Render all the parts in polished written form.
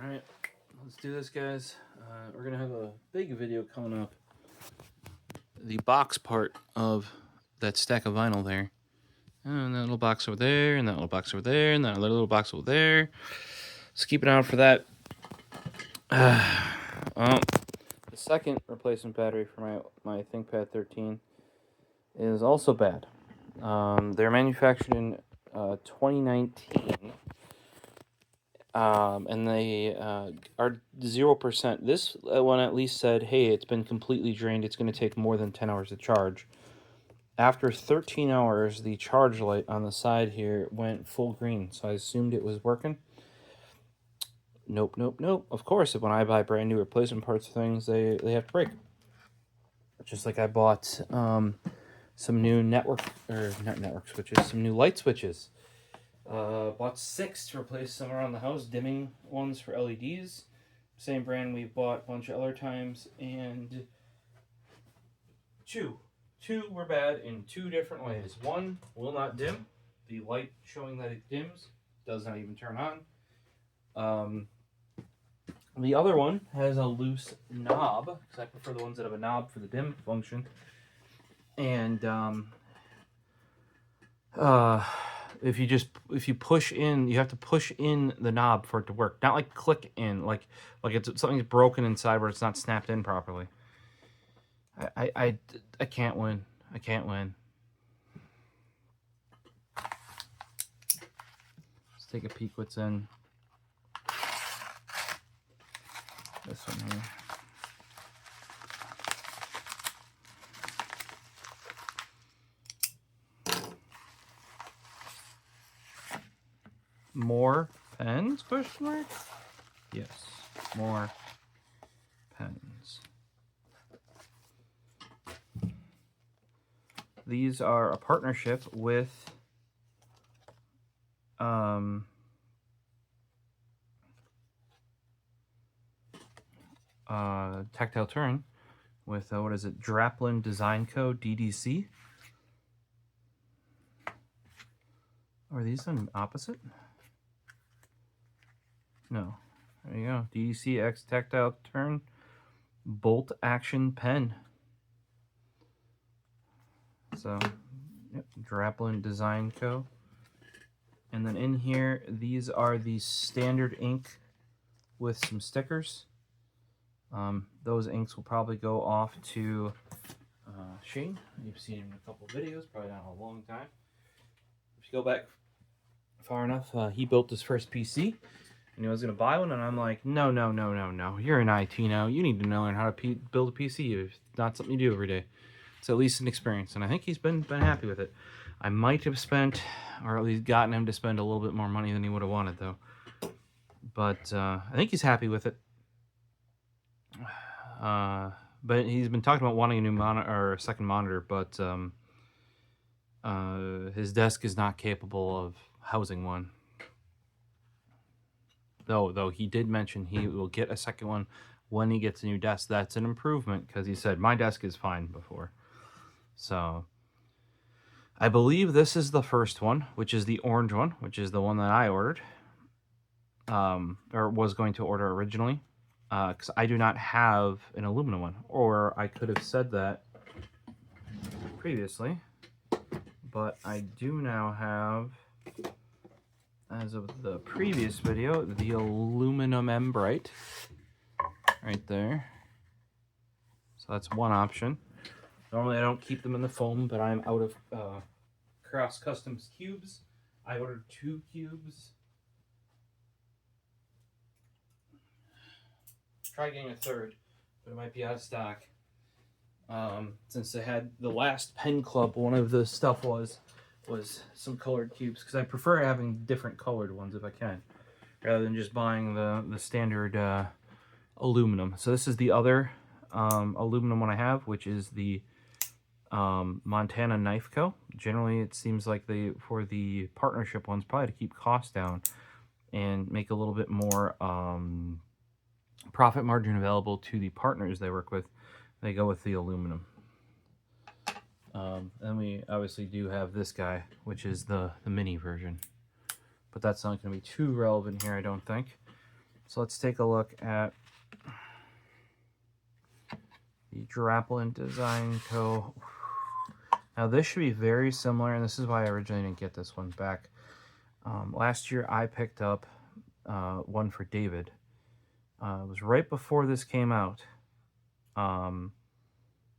Alright, let's do this, guys. We're going to have a big video coming up. The box part of that stack of vinyl there. And that little box over there, and that little box over there, and that little box over there. Let's keep an eye out for that. The second replacement battery for my ThinkPad 13 is also bad. They're manufactured in 2019. And they are 0%. This one at least said, hey, it's been completely drained. It's going to take more than 10 hours to charge. After 13 hours, the charge light on the side here went full green, so I assumed it was working. Nope, nope, nope. Of course, when I buy brand new replacement parts for things, they have to break. Just like I bought some new not network switches, some new light switches. Bought 6 to replace some around the house, dimming ones for LEDs. Same brand we've bought a bunch of other times, and two were bad in 2 different ways. One will not dim. The light showing that it dims does not even turn on. The other one has a loose knob, because I prefer the ones that have a knob for the dim function. And if you push in, you have to push in the knob for it to work. Not like click in, like it's something's broken inside where it's not snapped in properly. I can't win. I can't win. Let's take a peek what's in this one here. More pens? Question mark? Yes, more pens. These are a partnership with Tactile Turn with what is it? Draplin Design Co. DDC. Are these on opposite? No. There you go. DDC X Tactile Turn Bolt Action Pen. So, yep, Draplin Design Co. And then in here, these are the standard ink with some stickers. Those inks will probably go off to Shane. You've seen him in a couple videos, probably not a long time. If you go back far enough, he built his first PC, and he was going to buy one, and I'm like, no. You're an IT now. You need to learn how to build a PC. It's not something you do every day. It's at least an experience, and I think he's been happy with it. I might have spent, or at least gotten him to spend a little bit more money than he would have wanted, though. But I think he's happy with it. But he's been talking about wanting a new monitor or a second monitor, but his desk is not capable of housing one. Though he did mention he will get a second one when he gets a new desk. That's an improvement, because he said my desk is fine before. So I believe this is the first one, which is the orange one, which is the one that I ordered, or was going to order originally, because I do not have an aluminum one, or I could have said that previously, but I do now have, as of the previous video, the aluminum Embrite right there. So that's one option. Normally I don't keep them in the foam, but I'm out of Cross Customs cubes. I ordered 2 cubes. Try getting a third, but it might be out of stock. Since they had the last pen club, one of the stuff was some colored cubes, because I prefer having different colored ones if I can, rather than just buying the standard aluminum. So this is the other aluminum one I have, which is the Montana Knife Co. Generally, it seems like for the partnership ones, probably to keep costs down and make a little bit more profit margin available to the partners they work with, they go with the aluminum. And we obviously do have this guy, which is the mini version, but that's not going to be too relevant here, I don't think. So let's take a look at the Draplin Design Co. Now this should be very similar, and this is why I originally didn't get this one back. Last year I picked up one for David. It was right before this came out.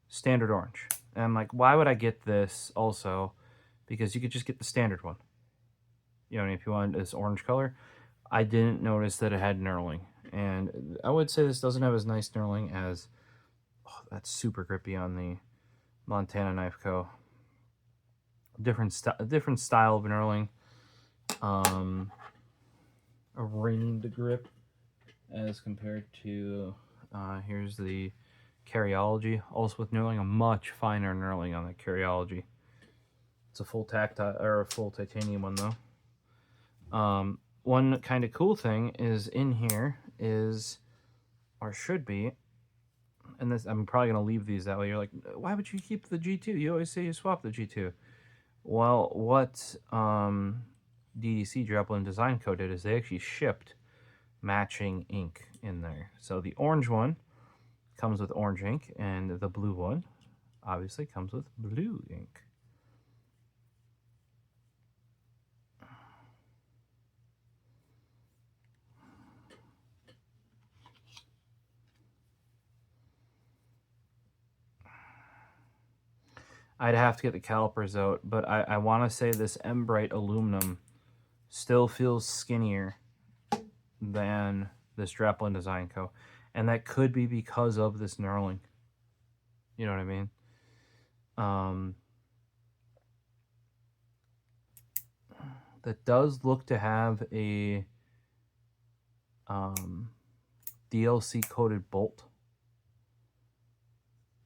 Standard orange. And I'm like, why would I get this also? Because you could just get the standard one. You know, if you wanted this orange color. I didn't notice that it had knurling. And I would say this doesn't have as nice knurling as... Oh, that's super grippy on the Montana Knife Co. Different style of knurling. A ringed grip as compared to... here's the Carryology, also with knurling, a much finer knurling on the Carryology. It's a full tactile or a full titanium one though. One kind of cool thing is in here is, or should be, and this I'm probably gonna leave these that way. You're like, why would you keep the G2? You always say you swap the G2. Well, what DDC Draplin Design Co. did is they actually shipped matching ink in there. So the orange one comes with orange ink, and the blue one obviously comes with blue ink. I'd have to get the calipers out, but I want to say this M-Bright aluminum still feels skinnier than this Draplin Design Co. And that could be because of this knurling. You know what I mean? That does look to have a DLC coated bolt.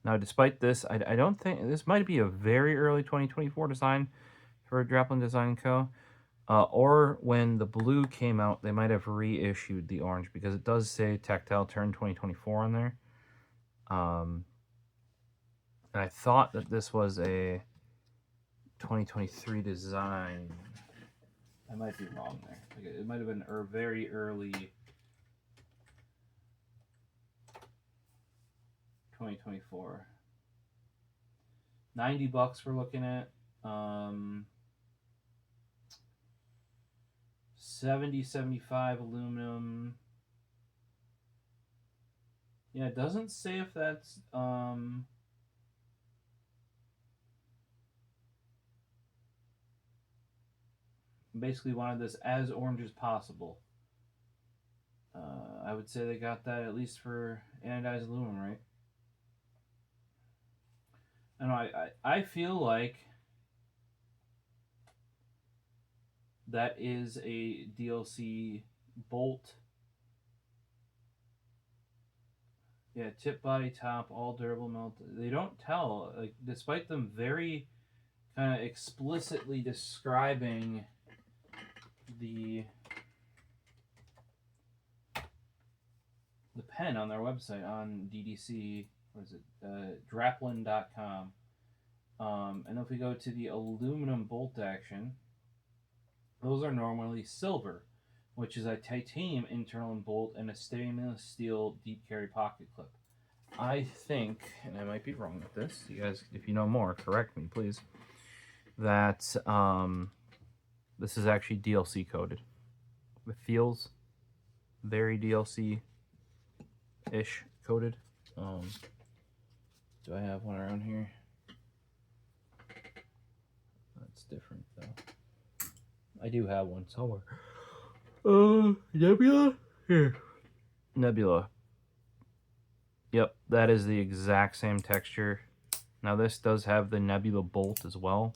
Now, despite this, I don't think... This might be a very early 2024 design for Draplin Design Co. Or when the blue came out, they might have reissued the orange, because it does say Tactile Turn 2024 on there. And I thought that this was a 2023 design. I might be wrong there. Like, it might have been a very early 2024. $90 we're looking at. 70-75 aluminum. Yeah, it doesn't say if that's basically wanted this as orange as possible. I would say they got that at least for anodized aluminum, right? I know, I feel like that is a DLC bolt. Yeah, tip, body, top, all durable melt. They don't tell, like, despite them very kind of explicitly describing the pen on their website on DDC. What is it? Draplin.com. And if we go to the aluminum bolt action, those are normally silver, which is a titanium internal bolt and a stainless steel deep carry pocket clip. I think, and I might be wrong with this, you guys, if you know more, correct me, please, that this is actually DLC coded. It feels very DLC-ish coded. Do I have one around here? That's different, though. I do have one somewhere. Nebula? Here. Nebula. Yep, that is the exact same texture. Now this does have the Nebula bolt as well,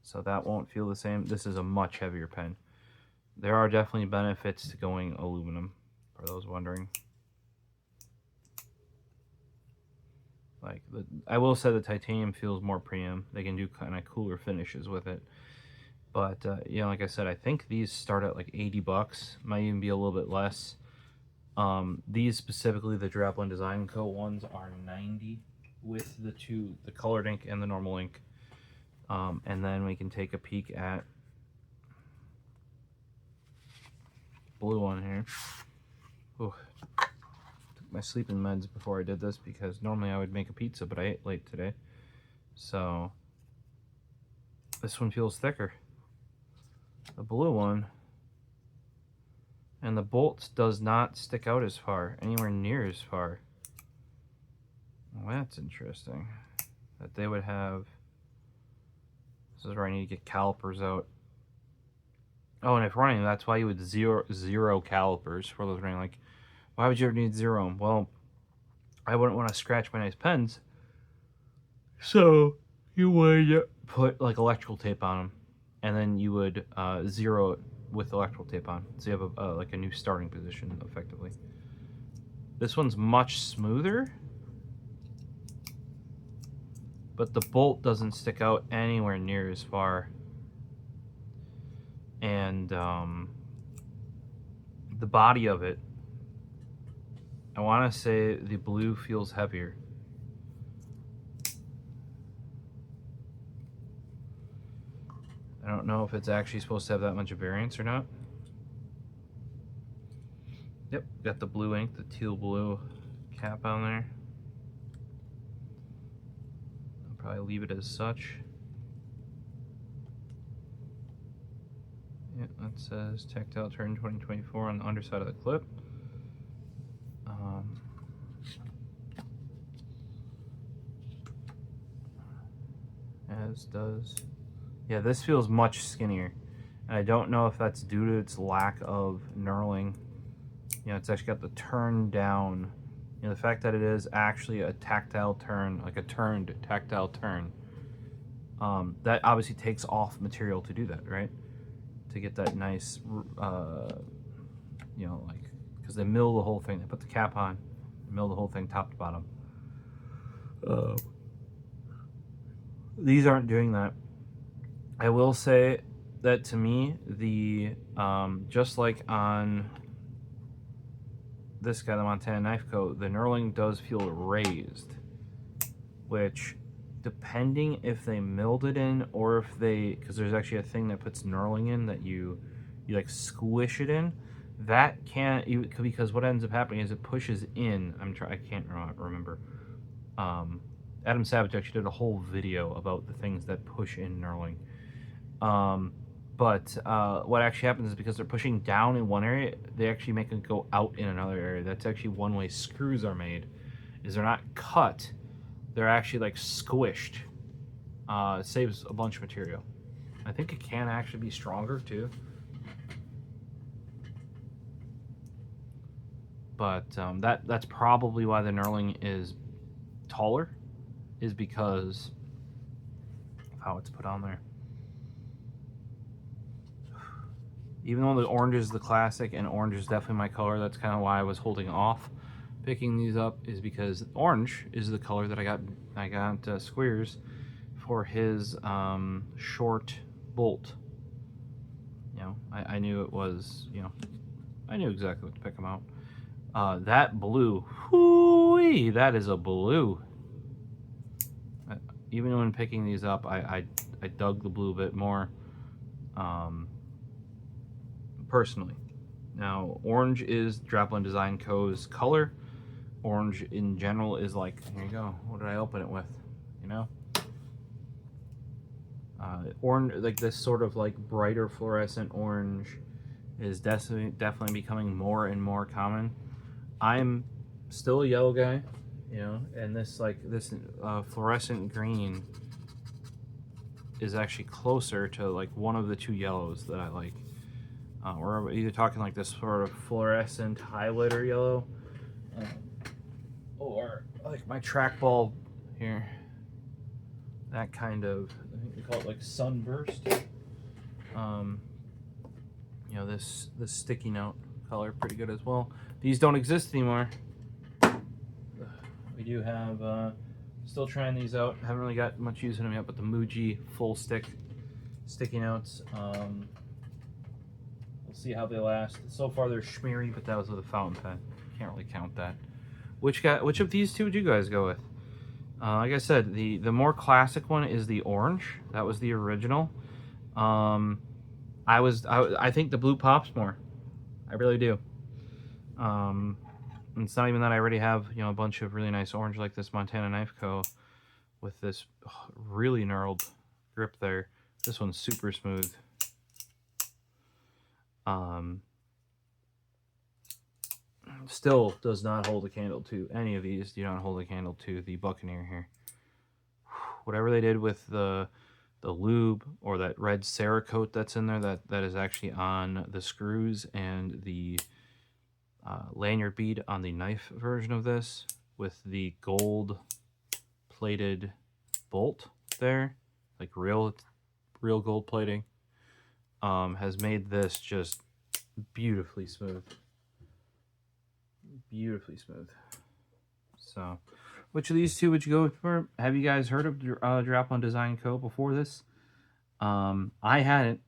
so that won't feel the same. This is a much heavier pen. There are definitely benefits to going aluminum, for those wondering. Like, I will say the titanium feels more premium. They can do kind of cooler finishes with it. But, you know, like I said, I think these start at like $80. Might even be a little bit less. These specifically, the Draplin Design Co. ones, are $90 with the colored ink and the normal ink. And then we can take a peek at blue one here. Ooh. Took my sleeping meds before I did this because normally I would make a pizza, but I ate late today. So this one feels thicker. The blue one. And the bolts does not stick out as far, anywhere near as far. Well, that's interesting. That they would have... This is where I need to get calipers out. Oh, and if running, that's why you would zero calipers for those running. Like, why would you ever need zero them? Well, I wouldn't want to scratch my nice pens. So you would put like electrical tape on them, and then you would zero it with electrical tape on. So you have a like a new starting position, effectively. This one's much smoother, but the bolt doesn't stick out anywhere near as far. And the body of it, I want to say the blue feels heavier. I don't know if it's actually supposed to have that much of variance or not. Yep, got the blue ink, the teal blue cap on there. I'll probably leave it as such. Yeah, that says Tactile Turn 2024 on the underside of the clip. As does... Yeah, this feels much skinnier. And I don't know if that's due to its lack of knurling. You know, it's actually got the turn down. You know, the fact that it is actually a tactile turn, like a turned tactile turn. That obviously takes off material to do that, right? To get that nice, you know, like, because they mill the whole thing. They put the cap on, they mill the whole thing top to bottom. These aren't doing that. I will say that to me, the just like on this guy, the Montana Knife Co., the knurling does feel raised, which, depending if they milled it in or if they, because there's actually a thing that puts knurling in that you like squish it in. That can't, because what ends up happening is it pushes in. I can't remember. Adam Savage actually did a whole video about the things that push in knurling. But what actually happens is because they're pushing down in one area, they actually make it go out in another area. That's actually one way screws are made, is they're not cut, they're actually like squished. It saves a bunch of material. I think it can actually be stronger too. But that's probably why the knurling is taller, is because of how it's put on there. Even though the orange is the classic and orange is definitely my color, that's kind of why I was holding off picking these up, is because orange is the color that I got Squares for his short bolt. You know, I knew it was, you know, I knew exactly what to pick them out. That blue, whoo-wee, that is a blue. Even when picking these up, I dug the blue a bit more. Personally. Now, orange is Draplin Design Co.'s color. Orange in general is like, here you go, what did I open it with? You know? Orange, like this sort of like brighter fluorescent orange is definitely becoming more and more common. I'm still a yellow guy, you know, and this fluorescent green is actually closer to like one of the two yellows that I like. We're either talking like this sort of fluorescent highlighter yellow, or like my trackball here. That kind of, I think we call it like sunburst. You know, this sticky note color, pretty good as well. These don't exist anymore. We do have, still trying these out. Haven't really got much use in them yet, but the Muji full stick sticky notes. We'll see how they last. So far they're Schmidt, but that was with a fountain pen. Can't really count that. Which of these two would you guys go with? Like I said, the more classic one is the orange. That was the original. I think the blue pops more. I really do. And it's not even that I already have, you know, a bunch of really nice orange like this Montana Knife Co. with this really gnarled grip there. This one's super smooth. Still does not hold a candle to any of these. Do not hold a candle to the Buccaneer here. Whatever they did with the lube or that red Cerakote that's in there, that is actually on the screws and the lanyard bead on the knife version of this, with the gold plated bolt there, like real gold plating, has made this just beautifully smooth. Beautifully smooth. So, which of these two would you go for? Have you guys heard of Draplin Design Co. before this? I hadn't.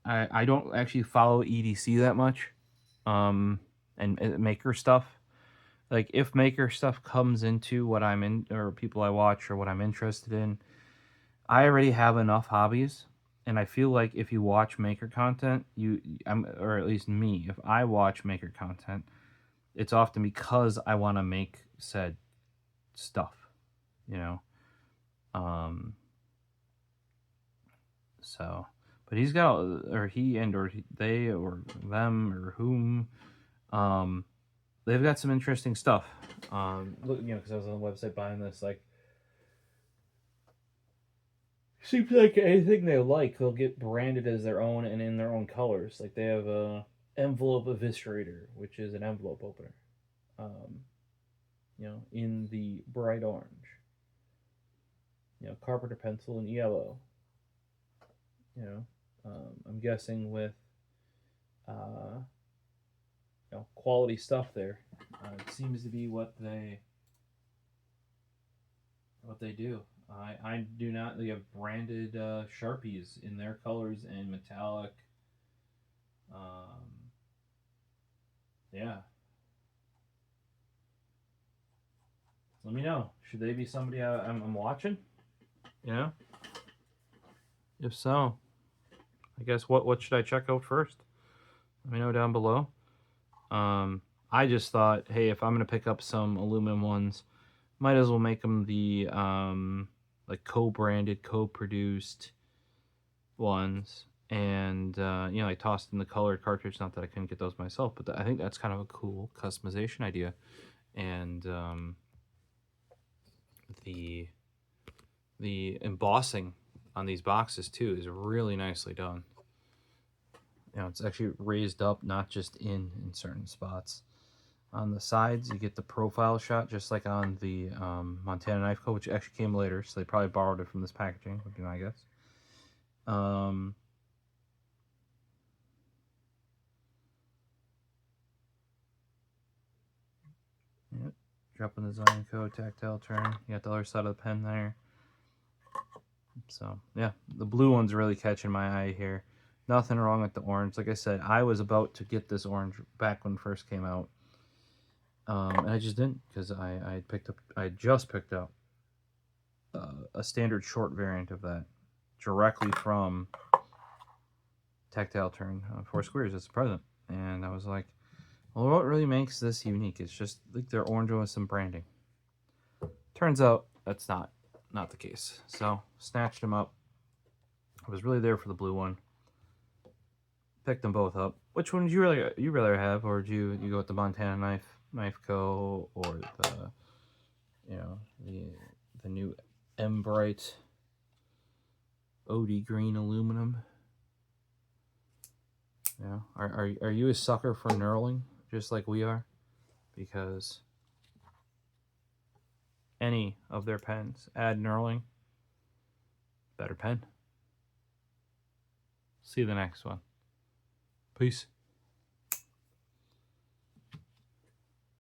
I don't actually follow EDC that much, and maker stuff. Like, if maker stuff comes into what I'm in, or people I watch, or what I'm interested in, I already have enough hobbies, and I feel like if you watch maker content, or at least me, if I watch maker content, it's often because I want to make said stuff, you know. So, but he's got, or he and or they or them or whom, they've got some interesting stuff. Look, you know, because I was on the website buying this, like, seems like anything they like, they'll get branded as their own and in their own colors. Like, they have a envelope eviscerator, which is an envelope opener, you know, in the bright orange. You know, carpenter pencil in yellow. You know, I'm guessing with, you know, quality stuff there. It seems to be what they do. I do not. They have branded Sharpies in their colors and metallic. Yeah. Let me know. Should they be somebody I'm watching? You know. If so, I guess what should I check out first? Let me know down below. I just thought, hey, if I'm gonna pick up some aluminum ones, might as well make them the like co-branded, co-produced ones, and you know, I tossed in the colored cartridge. Not that I couldn't get those myself, but I think that's kind of a cool customization idea. And the embossing on these boxes too is really nicely done. You know, it's actually raised up, not just in certain spots. On the sides, you get the profile shot, just like on the Montana Knife Co., which actually came later, so they probably borrowed it from this packaging, would be my guess. Yep. Draplin Design Co., tactile turn. You got the other side of the pen there. So, yeah, the blue one's really catching my eye here. Nothing wrong with the orange. Like I said, I was about to get this orange back when it first came out. And I just didn't, because I just picked up a standard short variant of that directly from Tactile Turn 4 Squares as a present. And I was like, well, what really makes this unique? It's just like they're orange with some branding. Turns out that's not the case. So snatched them up. I was really there for the blue one. Picked them both up. Which one did you rather have, or did you go with the Montana Knife Co. or the, you know, the new M-Bright OD green aluminum? Yeah, are you a sucker for knurling, just like we are? Because any of their pens add knurling, better pen. See you the next one. Peace.